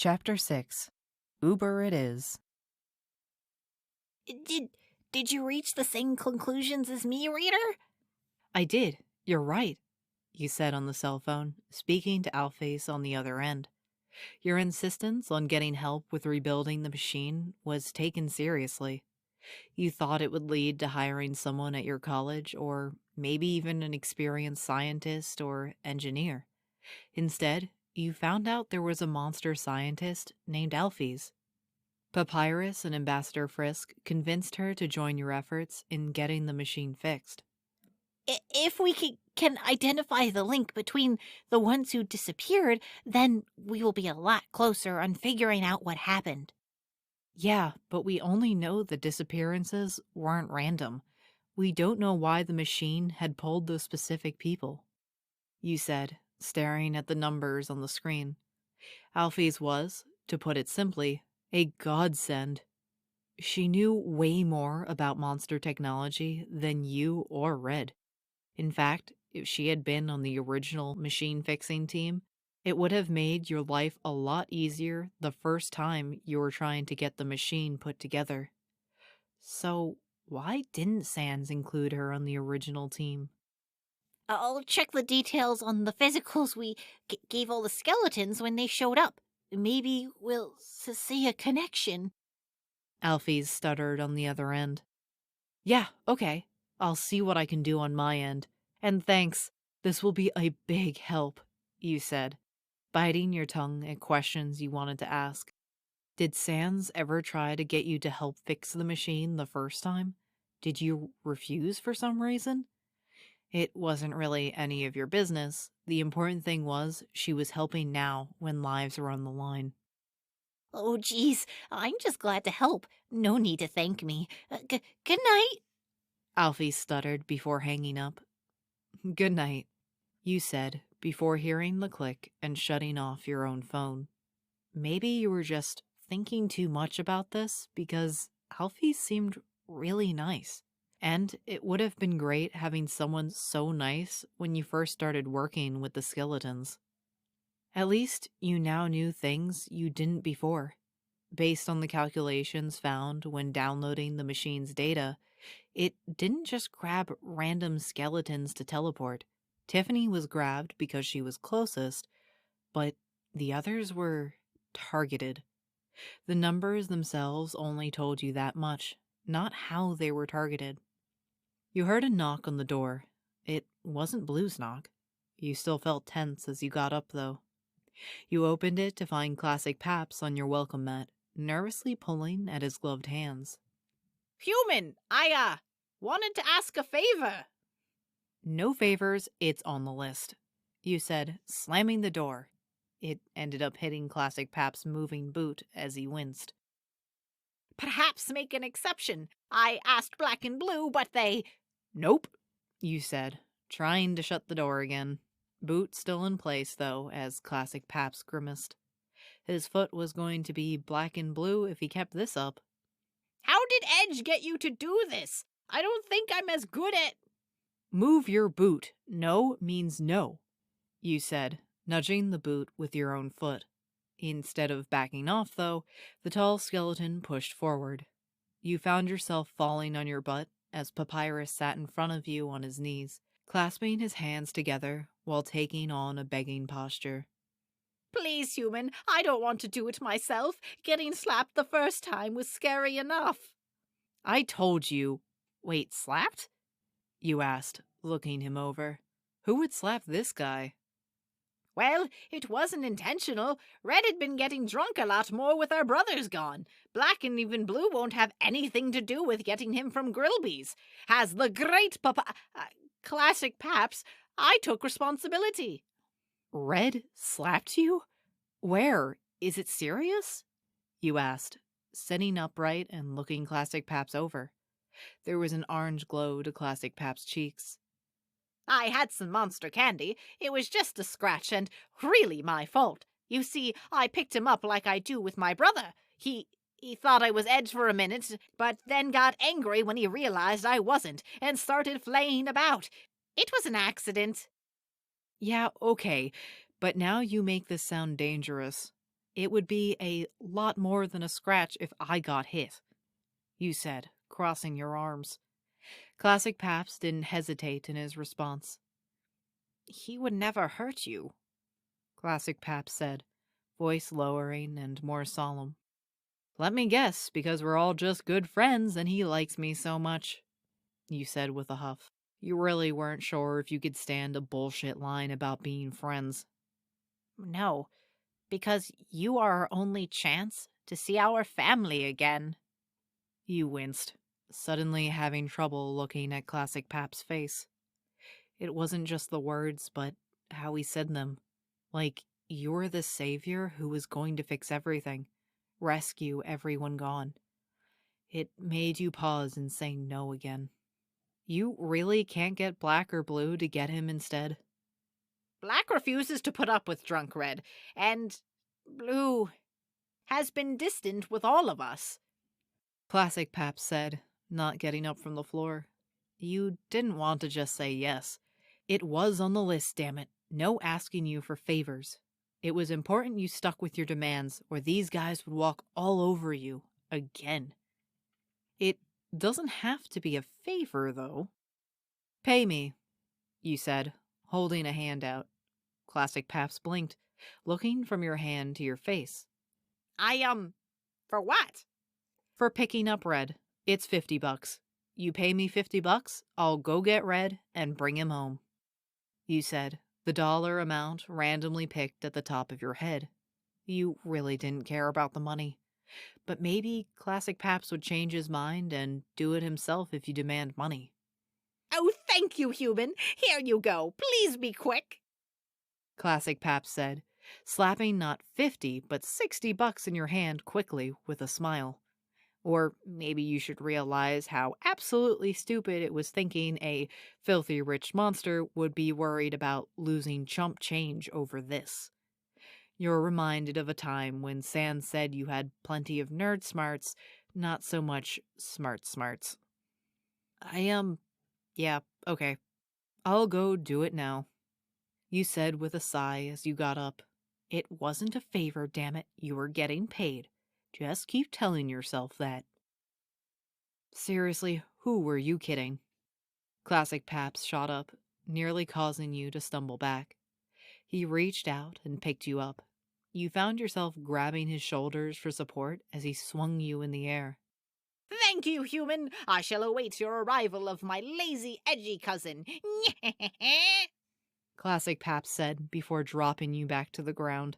Chapter 6. Uber it is. Did you reach the same conclusions as me, reader? I did. You're right, you said on the cell phone, speaking to Alphys on the other end. Your insistence on getting help with rebuilding the machine was taken seriously. You thought it would lead to hiring someone at your college, or maybe even an experienced scientist or engineer. Instead, you found out there was a monster scientist named Alphys. Papyrus and Ambassador Frisk convinced her to join your efforts in getting the machine fixed. If we can identify the link between the ones who disappeared, then we will be a lot closer on figuring out what happened. Yeah, but we only know the disappearances weren't random. We don't know why the machine had pulled those specific people, you said, staring at the numbers on the screen. Alphys was, to put it simply, a godsend. She knew way more about monster technology than you or Red. In fact, if she had been on the original machine-fixing team, it would have made your life a lot easier the first time you were trying to get the machine put together. So, why didn't Sans include her on the original team? I'll check the details on the physicals we gave all the skeletons when they showed up. Maybe we'll see a connection. Alphys stuttered on the other end. Yeah, okay. I'll see what I can do on my end. And thanks. This will be a big help, you said, biting your tongue at questions you wanted to ask. Did Sans ever try to get you to help fix the machine the first time? Did you refuse for some reason? It wasn't really any of your business. The important thing was she was helping now when lives were on the line. Oh, geez, I'm just glad to help. No need to thank me. Good night. Alfie stuttered before hanging up. Good night, you said before hearing the click and shutting off your own phone. Maybe you were just thinking too much about this because Alfie seemed really nice. And it would have been great having someone so nice when you first started working with the skeletons. At least you now knew things you didn't before. Based on the calculations found when downloading the machine's data, it didn't just grab random skeletons to teleport. Tiffany was grabbed because she was closest, but the others were targeted. The numbers themselves only told you that much, not how they were targeted. You heard a knock on the door. It wasn't Blue's knock. You still felt tense as you got up, though. You opened it to find Classic Paps on your welcome mat, nervously pulling at his gloved hands. Human, I, wanted to ask a favor. No favors, it's on the list, you said, slamming the door. It ended up hitting Classic Pap's moving boot as he winced. Perhaps make an exception. I asked Black and Blue, but they... Nope, you said, trying to shut the door again. Boot still in place, though, as Classic Paps grimaced. His foot was going to be black and blue if he kept this up. How did Edge get you to do this? I don't think I'm as good at... Move your boot. No means no, you said, nudging the boot with your own foot. Instead of backing off, though, the tall skeleton pushed forward. You found yourself falling on your butt as Papyrus sat in front of you on his knees, clasping his hands together while taking on a begging posture. Please, human, I don't want to do it myself. Getting slapped the first time was scary enough. I told you. Wait, slapped? You asked, looking him over. Who would slap this guy? Well, it wasn't intentional. Red had been getting drunk a lot more with our brothers gone. Black and even Blue won't have anything to do with getting him from Grillby's. As the great Classic Paps, I took responsibility. Red slapped you? Where? Is it serious? You asked, sitting upright and looking Classic Paps over. There was an orange glow to Classic Pap's cheeks. I had some monster candy. It was just a scratch and really my fault. You see, I picked him up like I do with my brother. He thought I was Edge for a minute, but then got angry when he realized I wasn't and started flaying about. It was an accident. Yeah, okay, but now you make this sound dangerous. It would be a lot more than a scratch if I got hit, you said, crossing your arms. Classic Paps didn't hesitate in his response. He would never hurt you, Classic Paps said, voice lowering and more solemn. Let me guess, because we're all just good friends and he likes me so much, you said with a huff. You really weren't sure if you could stand a bullshit line about being friends. No, because you are our only chance to see our family again. You winced, suddenly having trouble looking at Classic Pap's face. It wasn't just the words, but how he said them. Like, you're the savior who was going to fix everything, rescue everyone gone. It made you pause and say no again. You really can't get Black or Blue to get him instead? Black refuses to put up with drunk Red, and Blue has been distant with all of us. Classic Pap said, not getting up from the floor. You didn't want to just say yes. It was on the list, damn it. No asking you for favors. It was important you stuck with your demands, or these guys would walk all over you again. It doesn't have to be a favor, though. Pay me, you said, holding a hand out. Classic Paps blinked, looking from your hand to your face. For what? For picking up Red. It's $50. You pay me $50, I'll go get Red and bring him home. You said, the dollar amount randomly picked at the top of your head. You really didn't care about the money. But maybe Classic Paps would change his mind and do it himself if you demand money. Oh, thank you, human. Here you go. Please be quick. Classic Paps said, slapping not 50 but $60 in your hand quickly with a smile. Or maybe you should realize how absolutely stupid it was thinking a filthy rich monster would be worried about losing chump change over this. You're reminded of a time when Sans said you had plenty of nerd smarts, not so much smart smarts. Yeah, okay. I'll go do it now, you said with a sigh as you got up. It wasn't a favor, damn it. You were getting paid. Just keep telling yourself that. Seriously, who were you kidding? Classic Paps shot up, nearly causing you to stumble back. He reached out and picked you up. You found yourself grabbing his shoulders for support as he swung you in the air. Thank you, human. I shall await your arrival of my lazy, edgy cousin. Classic Paps said before dropping you back to the ground.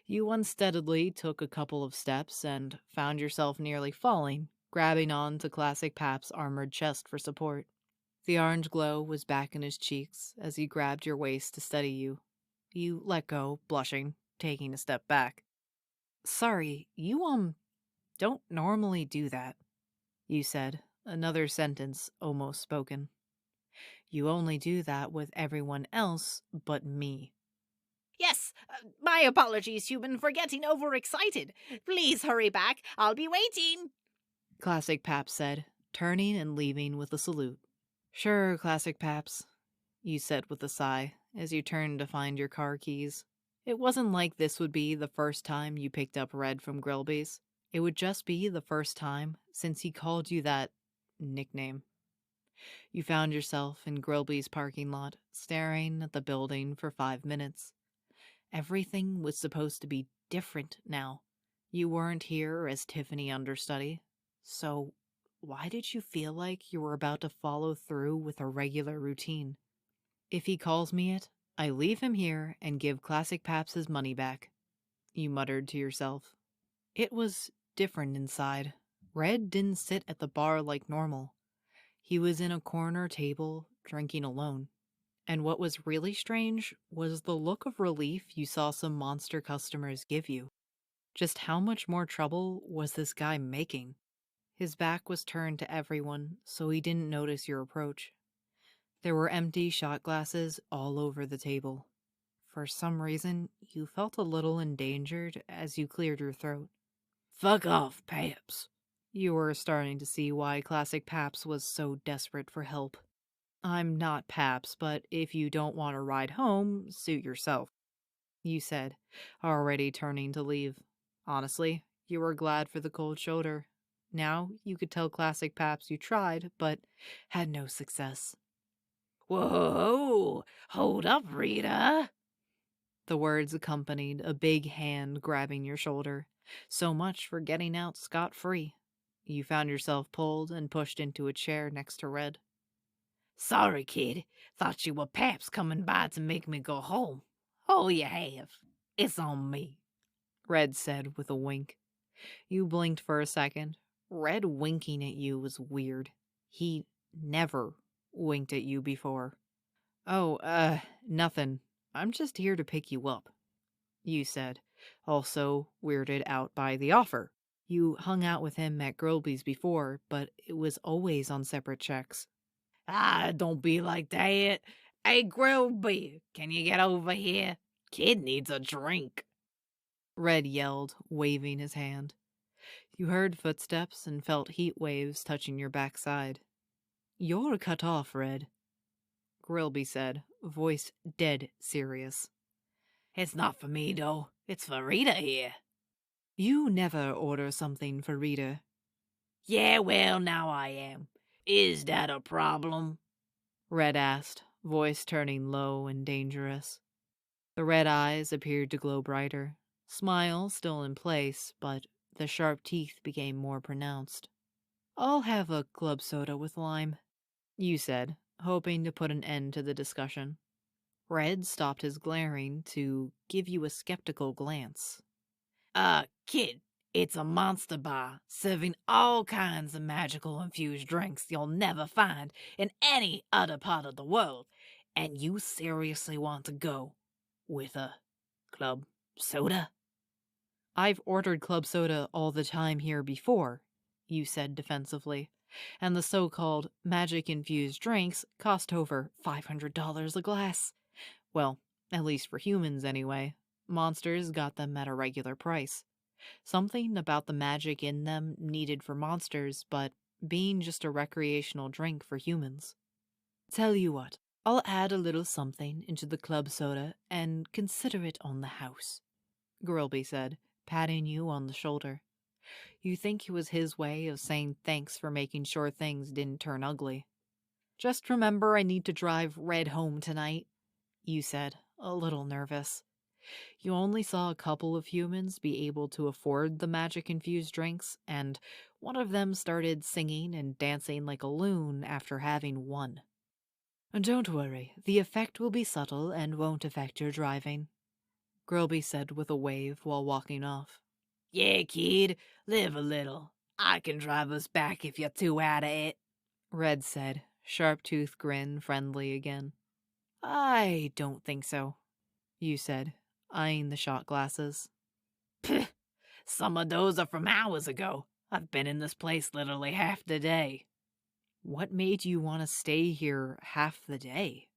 You unsteadily took a couple of steps and found yourself nearly falling, grabbing on to Classic Pap's armored chest for support. The orange glow was back in his cheeks as he grabbed your waist to steady you. You let go, blushing, taking a step back. Sorry, you, don't normally do that, you said, another sentence almost spoken. You only do that with everyone else but me. Yes, my apologies, human, for getting overexcited. Please hurry back. I'll be waiting. Classic Paps said, turning and leaving with a salute. Sure, Classic Paps, you said with a sigh as you turned to find your car keys. It wasn't like this would be the first time you picked up Red from Grillby's. It would just be the first time since he called you that nickname. You found yourself in Grillby's parking lot, staring at the building for 5 minutes. Everything was supposed to be different now. You weren't here as Tiffany Understudy. So why did you feel like you were about to follow through with a regular routine? If he calls me it, I leave him here and give Classic Paps his money back, you muttered to yourself. It was different inside. Red didn't sit at the bar like normal. He was in a corner table, drinking alone. And what was really strange was the look of relief you saw some monster customers give you. Just how much more trouble was this guy making? His back was turned to everyone, so he didn't notice your approach. There were empty shot glasses all over the table. For some reason, you felt a little endangered as you cleared your throat. Fuck off, Paps. You were starting to see why Classic Paps was so desperate for help. I'm not Paps, but if you don't want to ride home, suit yourself. you said, already turning to leave. Honestly, you were glad for the cold shoulder. Now you could tell Classic Paps you tried, but had no success. Whoa, hold up, Rita. The words accompanied a big hand grabbing your shoulder. So much for getting out scot-free. You found yourself pulled and pushed into a chair next to Red. Sorry, kid. Thought you were Paps coming by to make me go home. Oh, you have. It's on me. Red said with a wink. You blinked for a second. Red winking at you was weird. He never winked at you before. Oh, nothing. I'm just here to pick you up, you said, also weirded out by the offer. You hung out with him at Grilby's before, but it was always on separate checks. Ah, don't be like that. Hey, Grilby, can you get over here? Kid needs a drink. Red yelled, waving his hand. You heard footsteps and felt heat waves touching your backside. You're cut off, Red, Grilby said, voice dead serious. It's not for me, though. It's for Rita here. You never order something for Rita. Yeah, well, now I am. Is that a problem? Red asked, voice turning low and dangerous. The red eyes appeared to glow brighter, smile still in place, but the sharp teeth became more pronounced. I'll have a club soda with lime, you said, hoping to put an end to the discussion. Red stopped his glaring to give you a skeptical glance. Kid, it's a monster bar serving all kinds of magical infused drinks you'll never find in any other part of the world, and you seriously want to go with a club soda? I've ordered club soda all the time here before, you said defensively, and the so-called magic-infused drinks cost over $500 a glass. Well, at least for humans anyway. Monsters got them at a regular price. Something about the magic in them needed for monsters, but being just a recreational drink for humans. Tell you what, I'll add a little something into the club soda and consider it on the house, Grilby said, patting you on the shoulder. You think it was his way of saying thanks for making sure things didn't turn ugly. Just remember I need to drive Red home tonight, you said, a little nervous. You only saw a couple of humans be able to afford the magic-infused drinks, and one of them started singing and dancing like a loon after having one. Don't worry, the effect will be subtle and won't affect your driving, Grilby said with a wave while walking off. Yeah, kid, live a little. I can drive us back if you're too out of it, Red said, sharp-toothed grin friendly again. I don't think so, you said, eyeing the shot glasses. Pfft, some of those are from hours ago. I've been in this place literally half the day. What made you want to stay here half the day?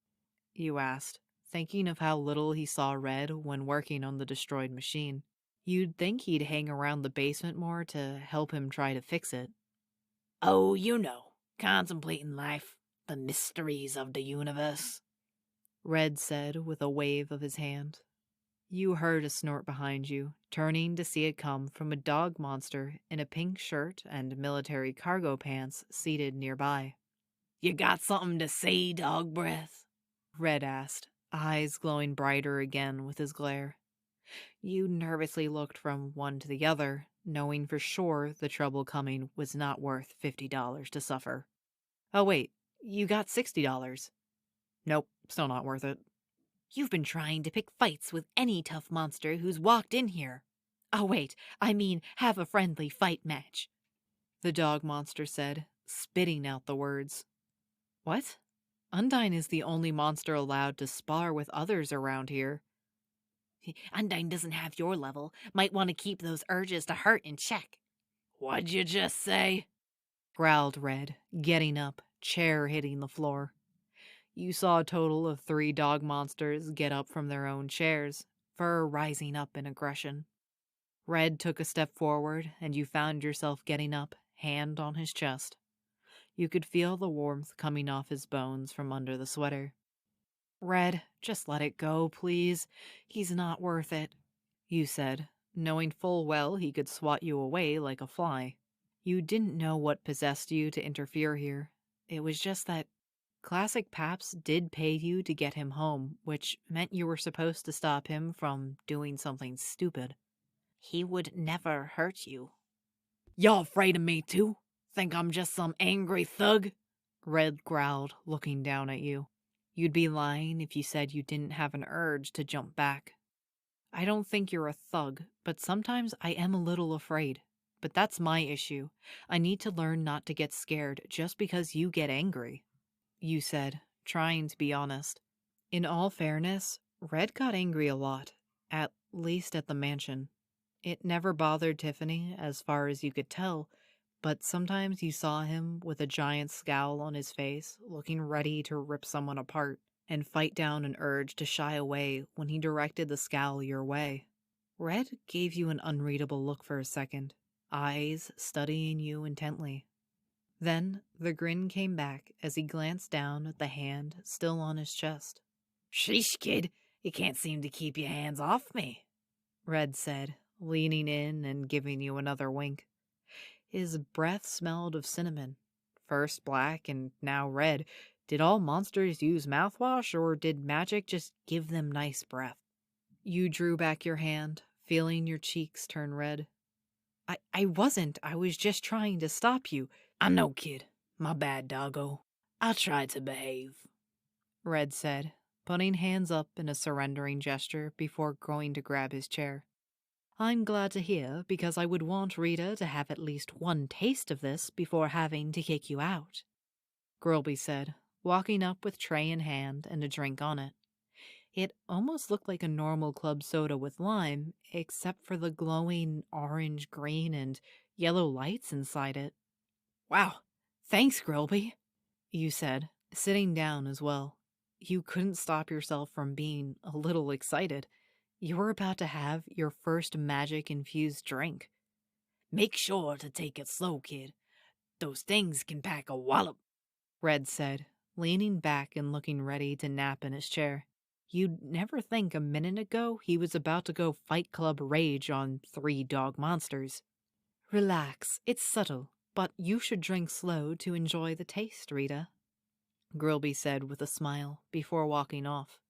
You asked, thinking of how little he saw Red when working on the destroyed machine. You'd think he'd hang around the basement more to help him try to fix it. Oh, you know, contemplating life, the mysteries of the universe, Red said with a wave of his hand. You heard a snort behind you, turning to see it come from a dog monster in a pink shirt and military cargo pants seated nearby. You got something to say, dog breath? Red asked, eyes glowing brighter again with his glare. You nervously looked from one to the other, knowing for sure the trouble coming was not worth $50 to suffer. Oh wait, you got $60. Nope, still not worth it. You've been trying to pick fights with any tough monster who's walked in here. Oh wait, I mean have a friendly fight match, the dog monster said, spitting out the words. What? Undyne is the only monster allowed to spar with others around here. Undyne doesn't have your level. Might want to keep those urges to hurt in check. What'd you just say? Growled Red, getting up, chair hitting the floor. You saw a total of 3 dog monsters get up from their own chairs, fur rising up in aggression. Red took a step forward, and you found yourself getting up, hand on his chest. You could feel the warmth coming off his bones from under the sweater. Red, just let it go, please. He's not worth it, you said, knowing full well he could swat you away like a fly. You didn't know what possessed you to interfere here. It was just that Classic Paps did pay you to get him home, which meant you were supposed to stop him from doing something stupid. He would never hurt you. Y'all afraid of me too? Think I'm just some angry thug? Red growled, looking down at you. You'd be lying if you said you didn't have an urge to jump back. I don't think you're a thug, but sometimes I am a little afraid. But that's my issue. I need to learn not to get scared just because you get angry, you said, trying to be honest. In all fairness, Red got angry a lot, at least at the mansion. It never bothered Tiffany, as far as you could tell, but sometimes you saw him with a giant scowl on his face, looking ready to rip someone apart, and fight down an urge to shy away when he directed the scowl your way. Red gave you an unreadable look for a second, eyes studying you intently. Then the grin came back as he glanced down at the hand still on his chest. Sheesh, kid, you can't seem to keep your hands off me, Red said, leaning in and giving you another wink. His breath smelled of cinnamon, first black and now red. Did all monsters use mouthwash, or did magic just give them nice breath? You drew back your hand, feeling your cheeks turn red. I wasn't. I was just trying to stop you. I know, kid. My bad, doggo. I'll try to behave, Red said, putting hands up in a surrendering gesture before going to grab his chair. I'm glad to hear, because I would want Rita to have at least one taste of this before having to kick you out, Grilby said, walking up with tray in hand and a drink on it. It almost looked like a normal club soda with lime, except for the glowing orange, green, and yellow lights inside it. Wow, thanks, Grilby, you said, sitting down as well. You couldn't stop yourself from being a little excited. You were about to have your first magic-infused drink. Make sure to take it slow, kid. Those things can pack a wallop, Red said, leaning back and looking ready to nap in his chair. You'd never think a minute ago he was about to go Fight Club rage on 3 dog monsters. Relax, it's subtle, but you should drink slow to enjoy the taste, Rita, Grilby said with a smile before walking off.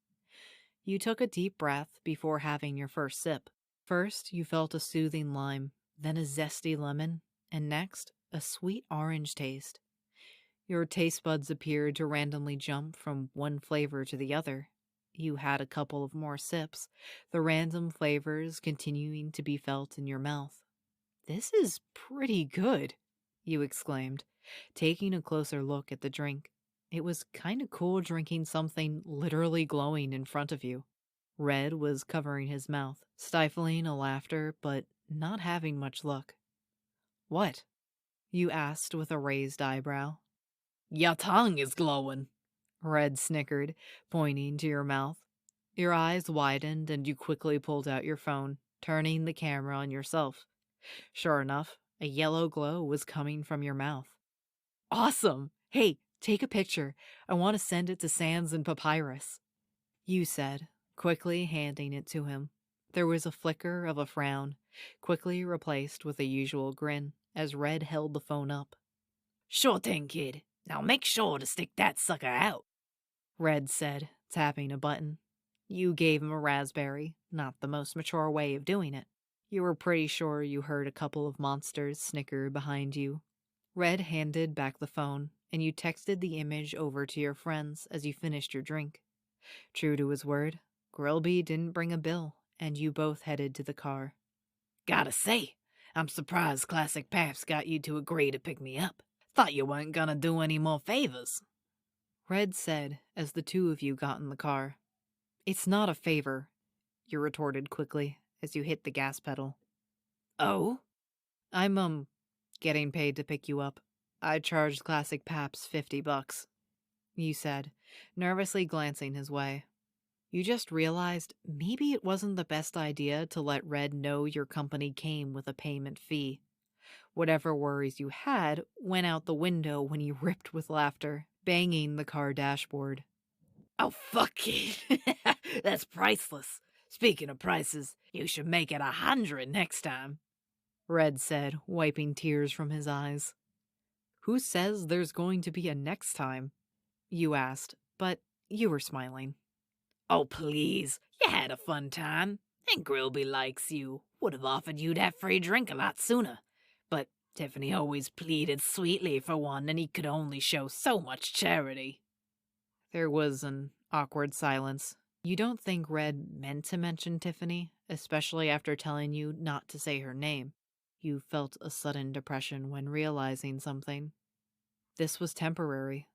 You took a deep breath before having your first sip. First, you felt a soothing lime, then a zesty lemon, and next, a sweet orange taste. Your taste buds appeared to randomly jump from one flavor to the other. You had a couple of more sips, the random flavors continuing to be felt in your mouth. This is pretty good, you exclaimed, taking a closer look at the drink. It was kind of cool drinking something literally glowing in front of you. Red was covering his mouth, stifling a laughter, but not having much luck. What? You asked with a raised eyebrow. Your tongue is glowing, Red snickered, pointing to your mouth. Your eyes widened and you quickly pulled out your phone, turning the camera on yourself. Sure enough, a yellow glow was coming from your mouth. Awesome! Hey, take a picture. I want to send it to Sans and Papyrus, you said, quickly handing it to him. There was a flicker of a frown, quickly replaced with a usual grin, as Red held the phone up. Sure thing, kid. Now make sure to stick that sucker out, Red said, tapping a button. You gave him a raspberry, not the most mature way of doing it. You were pretty sure you heard a couple of monsters snicker behind you. Red handed back the phone, and you texted the image over to your friends as you finished your drink. True to his word, Grilby didn't bring a bill, and you both headed to the car. Gotta say, I'm surprised Classic Paps got you to agree to pick me up. Thought you weren't gonna do any more favors, Red said as the two of you got in the car. It's not a favor, you retorted quickly as you hit the gas pedal. Oh? I'm, getting paid to pick you up. I charged Classic Paps $50, you said, nervously glancing his way. You just realized maybe it wasn't the best idea to let Red know your company came with a payment fee. Whatever worries you had went out the window when you ripped with laughter, banging the car dashboard. Oh, fuck it. That's priceless. Speaking of prices, you should make it 100 next time. Red said, wiping tears from his eyes. Who says there's going to be a next time? You asked, but you were smiling. Oh, please. You had a fun time. And Grilby likes you. Would have offered you that free drink a lot sooner. But Tiffany always pleaded sweetly for one, and he could only show so much charity. There was an awkward silence. You don't think Red meant to mention Tiffany, especially after telling you not to say her name. You felt a sudden depression when realizing something. This was temporary.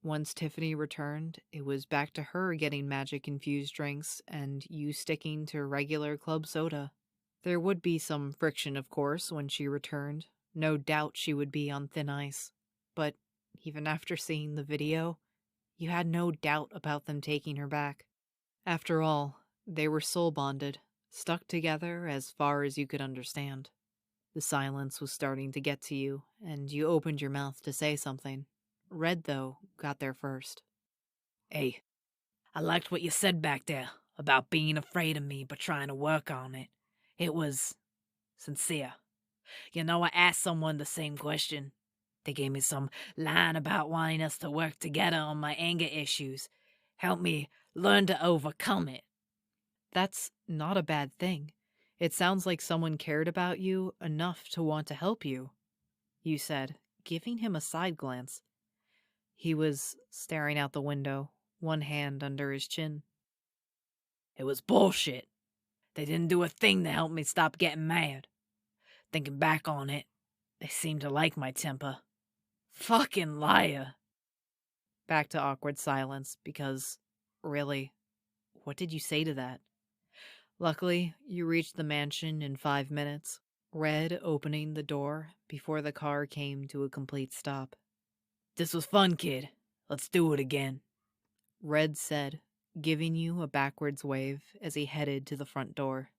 Once Tiffany returned, it was back to her getting magic-infused drinks and you sticking to regular club soda. There would be some friction, of course, when she returned. No doubt she would be on thin ice. But even after seeing the video, you had no doubt about them taking her back. After all, they were soul-bonded, stuck together as far as you could understand. The silence was starting to get to you, and you opened your mouth to say something. Red, though, got there first. Hey, I liked what you said back there about being afraid of me but trying to work on it. It was sincere. You know, I asked someone the same question. They gave me some line about wanting us to work together on my anger issues. Help me learn to overcome it. That's not a bad thing. It sounds like someone cared about you enough to want to help you, you said, giving him a side glance. He was staring out the window, one hand under his chin. It was bullshit. They didn't do a thing to help me stop getting mad. Thinking back on it, they seemed to like my temper. Fucking liar. Back to awkward silence because, really, what did you say to that? Luckily, you reached the mansion in 5 minutes, Red opening the door before the car came to a complete stop. This was fun, kid. Let's do it again. Red said, giving you a backwards wave as he headed to the front door.